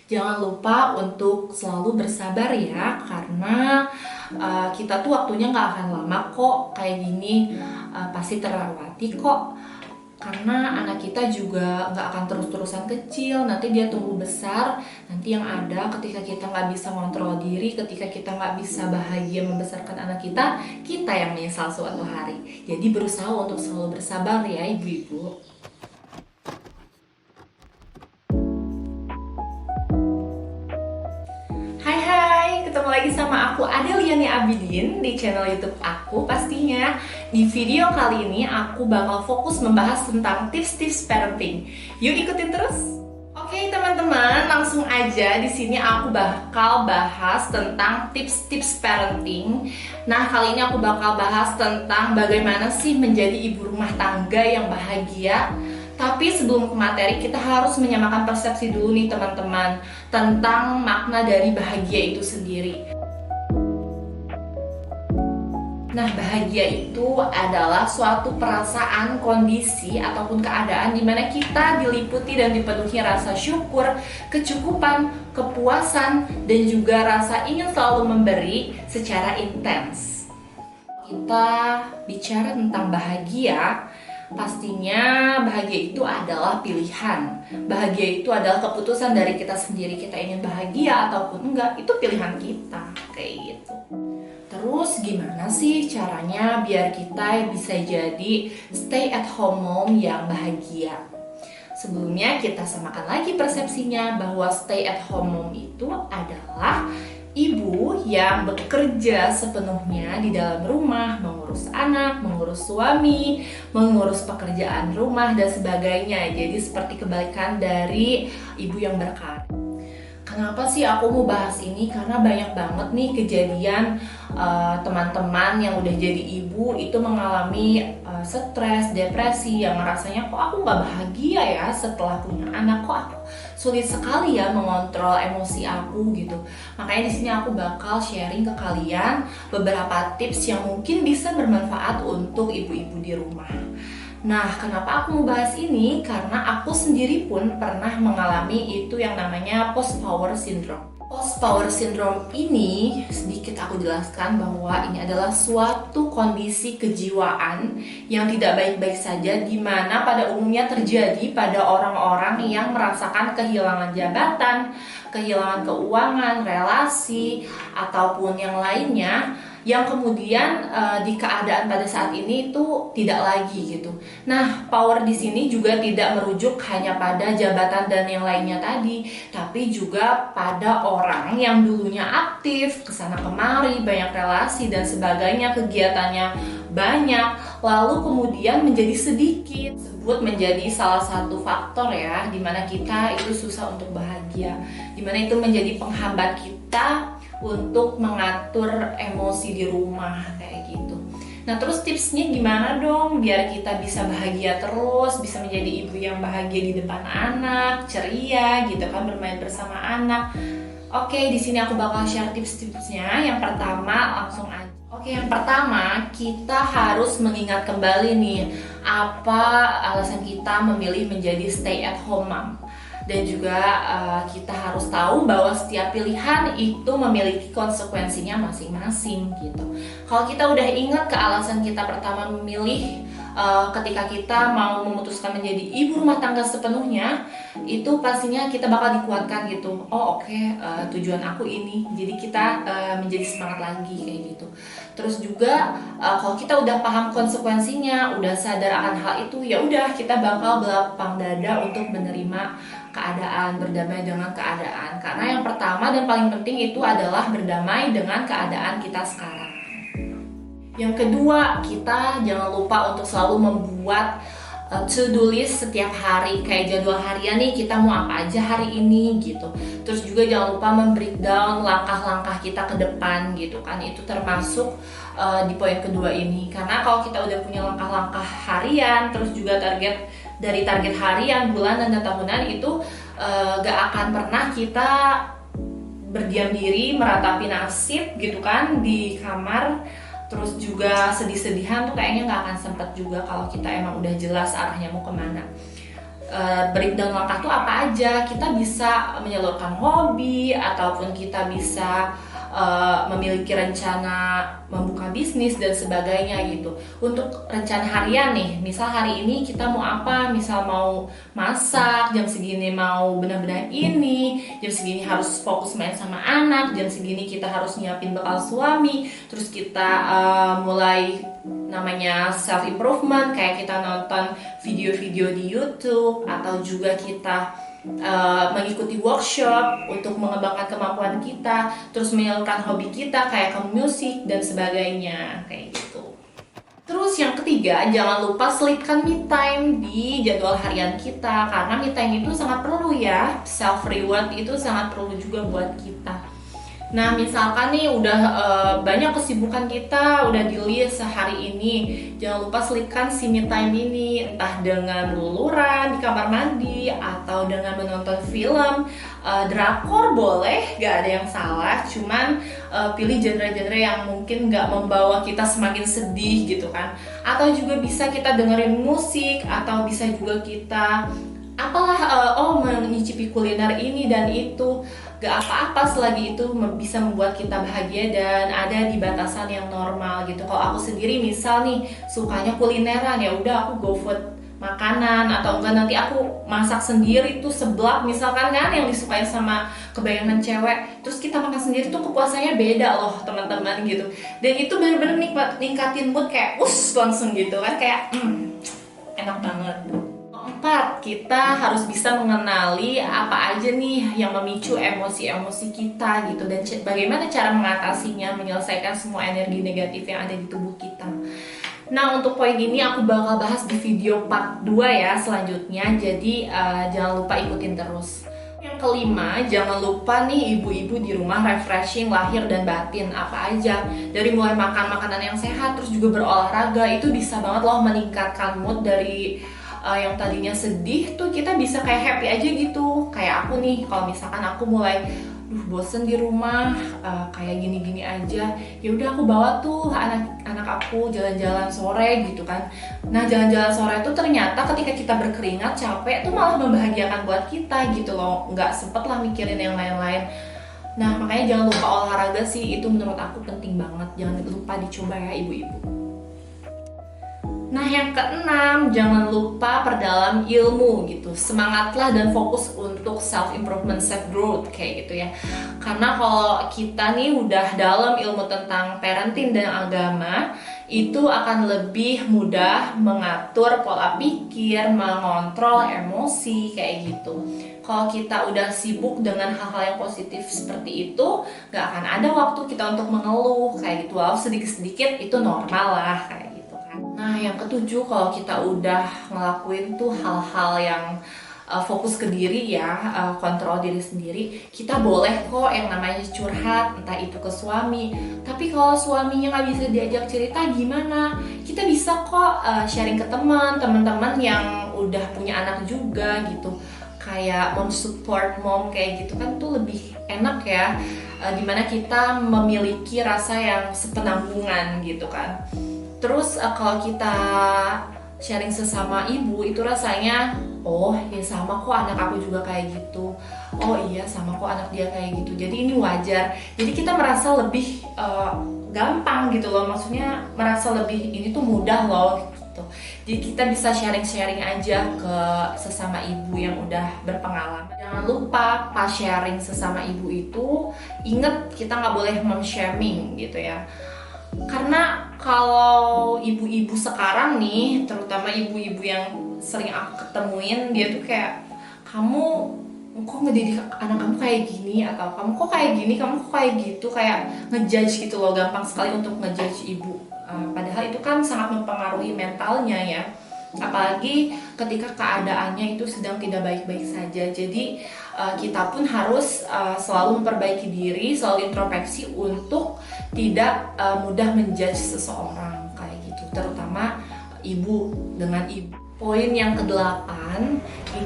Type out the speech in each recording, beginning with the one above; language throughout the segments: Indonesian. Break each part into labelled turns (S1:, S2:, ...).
S1: Jangan lupa untuk selalu bersabar ya, karena kita tuh waktunya nggak akan lama kok kayak gini, pasti terlewati kok. Karena anak kita juga nggak akan terus-terusan kecil, nanti dia tumbuh besar, nanti yang ada ketika kita nggak bisa ngontrol diri, ketika kita nggak bisa bahagia membesarkan anak kita yang menyesal suatu hari. Jadi berusaha untuk selalu bersabar ya ibu-ibu. Hai, ketemu lagi sama aku Adeliani Abidin di channel YouTube aku pastinya. Di video kali ini aku bakal fokus membahas tentang tips-tips parenting. Yuk ikutin terus. Oke teman-teman, langsung aja di sini aku bakal bahas tentang tips-tips parenting. Nah, kali ini aku bakal bahas tentang bagaimana sih menjadi ibu rumah tangga yang bahagia. Tapi sebelum ke materi, kita harus menyamakan persepsi dulu nih teman-teman tentang makna dari bahagia itu sendiri. Nah, bahagia itu adalah suatu perasaan, kondisi, ataupun keadaan di mana kita diliputi dan dipenuhi rasa syukur, kecukupan, kepuasan, dan juga rasa ingin selalu memberi secara intens. Kita bicara tentang bahagia, pastinya bahagia itu adalah pilihan. Bahagia itu adalah keputusan dari kita sendiri. Kita ingin bahagia ataupun enggak, itu pilihan kita. Kayak gitu. Terus gimana sih caranya biar kita bisa jadi stay at home mom yang bahagia? Sebelumnya kita samakan lagi persepsinya bahwa stay at home mom itu adalah ibu yang bekerja sepenuhnya di dalam rumah, mengurus anak, mengurus suami, mengurus pekerjaan rumah dan sebagainya. Jadi seperti kebalikan dari ibu yang berkarir. Kenapa sih aku mau bahas ini? Karena banyak banget nih kejadian teman-teman yang udah jadi ibu itu mengalami stres, depresi, yang rasanya kok aku nggak bahagia ya setelah punya anak, kok aku sulit sekali ya mengontrol emosi aku gitu. Makanya di sini aku bakal sharing ke kalian beberapa tips yang mungkin bisa bermanfaat untuk ibu-ibu di rumah. Nah, kenapa aku mau bahas ini? Karena aku sendiri pun pernah mengalami itu yang namanya post-power syndrome. Post-power syndrome ini, sedikit aku jelaskan bahwa ini adalah suatu kondisi kejiwaan yang tidak baik-baik saja, di mana pada umumnya terjadi pada orang-orang yang merasakan kehilangan jabatan, kehilangan keuangan, relasi, ataupun yang lainnya, yang kemudian di keadaan pada saat ini itu tidak lagi gitu. Nah, power di sini juga tidak merujuk hanya pada jabatan dan yang lainnya tadi, tapi juga pada orang yang dulunya aktif, kesana kemari, banyak relasi dan sebagainya, kegiatannya banyak, lalu kemudian menjadi sedikit. Sebut menjadi salah satu faktor ya, dimana kita itu susah untuk bahagia, dimana itu menjadi penghambat kita untuk mengatur emosi di rumah kayak gitu. Nah, terus tipsnya gimana dong biar kita bisa bahagia terus, bisa menjadi ibu yang bahagia di depan anak, ceria gitu kan, bermain bersama anak. Oke, di sini aku bakal share tips-tipsnya. Yang pertama, langsung aja. Oke, yang pertama kita harus mengingat kembali nih apa alasan kita memilih menjadi stay at home mom. Dan juga kita harus tahu bahwa setiap pilihan itu memiliki konsekuensinya masing-masing gitu. Kalau kita udah ingat ke alasan kita pertama memilih ketika kita mau memutuskan menjadi ibu rumah tangga sepenuhnya, itu pastinya kita bakal dikuatkan gitu. Oh oke, tujuan aku ini, jadi kita menjadi semangat lagi kayak gitu. Terus juga kalau kita udah paham konsekuensinya, udah sadar akan hal itu, ya udah kita bakal berlapang dada untuk menerima keadaan, berdamai dengan keadaan. Karena yang pertama dan paling penting itu adalah berdamai dengan keadaan kita sekarang. Yang kedua, kita jangan lupa untuk selalu membuat to-do list setiap hari, kayak jadwal harian nih, kita mau apa aja hari ini gitu. Terus juga jangan lupa membreakdown langkah-langkah kita ke depan gitu kan, itu termasuk di poin kedua ini. Karena kalau kita udah punya langkah-langkah harian, terus juga dari target harian, bulan, dan tahunan itu gak akan pernah kita berdiam diri meratapi nasib gitu kan di kamar, terus juga sedih-sedihan tuh kayaknya gak akan sempet juga kalau kita emang udah jelas arahnya mau kemana. breakdown langkah tuh apa aja. Kita bisa menyalurkan hobi, ataupun kita bisa memiliki rencana membuka bisnis dan sebagainya gitu. Untuk rencana harian nih, misal hari ini kita mau apa, misal mau masak, jam segini mau benar-benar ini, jam segini harus fokus main sama anak, jam segini kita harus nyiapin bekal suami, terus kita mulai namanya self improvement, kayak kita nonton video-video di YouTube, atau juga kita mengikuti workshop untuk mengembangkan kemampuan kita, terus menyalurkan hobi kita kayak ke musik dan sebagainya, kayak gitu. Terus yang ketiga, jangan lupa selipkan me time di jadwal harian kita, karena me time itu sangat perlu ya, self reward itu sangat perlu juga buat kita. Nah, misalkan nih udah banyak kesibukan kita, udah di list sehari ini, jangan lupa selipkan si me time ini, entah dengan luluran di kamar mandi, atau dengan menonton film, drakor boleh, gak ada yang salah, cuman pilih genre-genre yang mungkin gak membawa kita semakin sedih gitu kan. Atau juga bisa kita dengerin musik, atau bisa juga kita menyicipi kuliner ini dan itu. Gak apa-apa selagi itu bisa membuat kita bahagia dan ada di batasan yang normal gitu. Kalau aku sendiri misal nih sukanya kulineran, ya udah aku go food makanan, atau enggak nanti aku masak sendiri tuh seblak misalkan kan, yang disukai sama kebayangan cewek, terus kita makan sendiri tuh kepuasannya beda loh teman-teman gitu. Dan itu bener-bener ningkatin mood, kayak langsung gitu kan, kayak enak banget. 4, kita harus bisa mengenali apa aja nih yang memicu emosi-emosi kita gitu, dan bagaimana cara mengatasinya, menyelesaikan semua energi negatif yang ada di tubuh kita. Nah, untuk poin ini aku bakal bahas di video part 2 ya selanjutnya, jadi jangan lupa ikutin terus. Yang kelima, jangan lupa nih ibu-ibu di rumah refreshing lahir dan batin apa aja. Dari mulai makan makanan yang sehat, terus juga berolahraga, itu bisa banget loh meningkatkan mood. Dari yang tadinya sedih tuh kita bisa kayak happy aja gitu. Kayak aku nih, kalau misalkan aku mulai bosen di rumah, kayak gini-gini aja, ya udah aku bawa tuh anak aku jalan-jalan sore gitu kan. Nah, jalan-jalan sore tuh ternyata ketika kita berkeringat capek tuh malah membahagiakan buat kita gitu loh, nggak sempet lah mikirin yang lain-lain. Nah, makanya jangan lupa olahraga sih, itu menurut aku penting banget, jangan lupa dicoba ya ibu-ibu. Nah, yang keenam, jangan lupa perdalam ilmu gitu. Semangatlah dan fokus untuk self improvement, self growth kayak gitu ya. Karena kalau kita nih udah dalam ilmu tentang parenting dan agama, itu akan lebih mudah mengatur pola pikir, mengontrol emosi kayak gitu. Kalau kita udah sibuk dengan hal-hal yang positif seperti itu, gak akan ada waktu kita untuk mengeluh kayak gitu. Walau sedikit-sedikit itu normal lah kayak gitu. Nah, yang ketujuh, kalau kita udah ngelakuin tuh hal-hal yang fokus ke diri ya, kontrol diri sendiri, kita boleh kok yang namanya curhat, entah itu ke suami. Tapi kalau suaminya nggak bisa diajak cerita gimana? Kita bisa kok sharing ke teman-teman yang udah punya anak juga gitu. Kayak mom support mom kayak gitu kan tuh lebih enak ya, dimana kita memiliki rasa yang sepenanggungan gitu kan. Terus kalau kita sharing sesama ibu itu rasanya, oh ya sama kok anak aku juga kayak gitu, oh iya sama kok anak dia kayak gitu, jadi ini wajar. Jadi kita merasa lebih gampang gitu loh, maksudnya merasa lebih ini tuh mudah loh gitu. Jadi kita bisa sharing-sharing aja ke sesama ibu yang udah berpengalaman. Jangan lupa pas sharing sesama ibu itu, inget kita nggak boleh mem-shaming gitu ya. Karena kalau ibu-ibu sekarang nih, terutama ibu-ibu yang sering aku ketemuin, dia tuh kayak, kamu kok ngedidik anak kamu kayak gini, atau kamu kok kayak gini, kamu kok kayak gitu, kayak ngejudge gitu loh, gampang sekali untuk ngejudge ibu. Padahal itu kan sangat mempengaruhi mentalnya ya, apalagi ketika keadaannya itu sedang tidak baik-baik saja. Jadi kita pun harus selalu memperbaiki diri, selalu introspeksi untuk tidak mudah menjudge seseorang kayak gitu, terutama ibu dengan ibu. Poin yang ke-8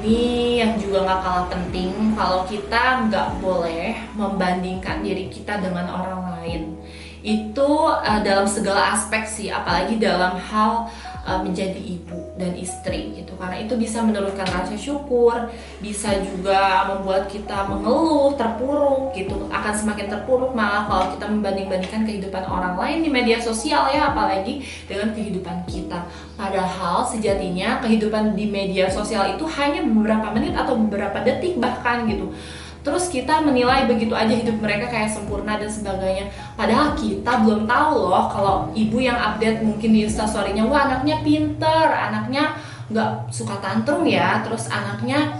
S1: ini yang juga gak kalah penting, kalau kita gak boleh membandingkan diri kita dengan orang lain. Itu dalam segala aspek sih, apalagi dalam hal menjadi ibu dan istri gitu, karena itu bisa menurunkan rasa syukur, bisa juga membuat kita mengeluh, terpuruk gitu, akan semakin terpuruk malah kalau kita membanding-bandingkan kehidupan orang lain di media sosial ya, apalagi dengan kehidupan kita. Padahal sejatinya kehidupan di media sosial itu hanya beberapa menit atau beberapa detik bahkan gitu. Terus kita menilai begitu aja hidup mereka kayak sempurna dan sebagainya. Padahal kita belum tahu loh kalau ibu yang update mungkin di instastory-nya, wah anaknya pinter, anaknya nggak suka tantrum ya, terus anaknya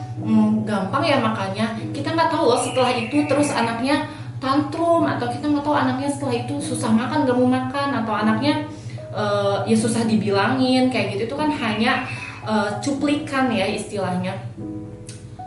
S1: gampang ya makannya. Kita nggak tahu loh setelah itu terus anaknya tantrum, atau kita nggak tahu anaknya setelah itu susah makan, gak mau makan, atau anaknya ya susah dibilangin kayak gitu. Itu kan hanya cuplikan ya istilahnya.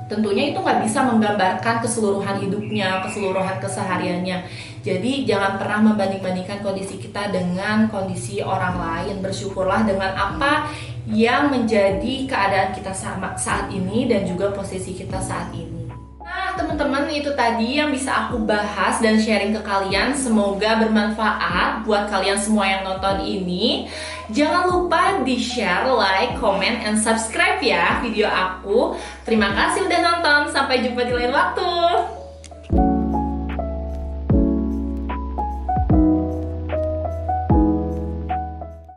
S1: Tentunya itu nggak bisa menggambarkan keseluruhan hidupnya, keseluruhan kesehariannya. Jadi jangan pernah membanding-bandingkan kondisi kita dengan kondisi orang lain. Bersyukurlah dengan apa yang menjadi keadaan kita saat ini dan juga posisi kita saat ini. Nah teman-teman, itu tadi yang bisa aku bahas dan sharing ke kalian. Semoga bermanfaat buat kalian semua yang nonton ini. Jangan lupa di share, like, comment, and subscribe ya video aku. Terima kasih udah nonton. Sampai jumpa di lain waktu.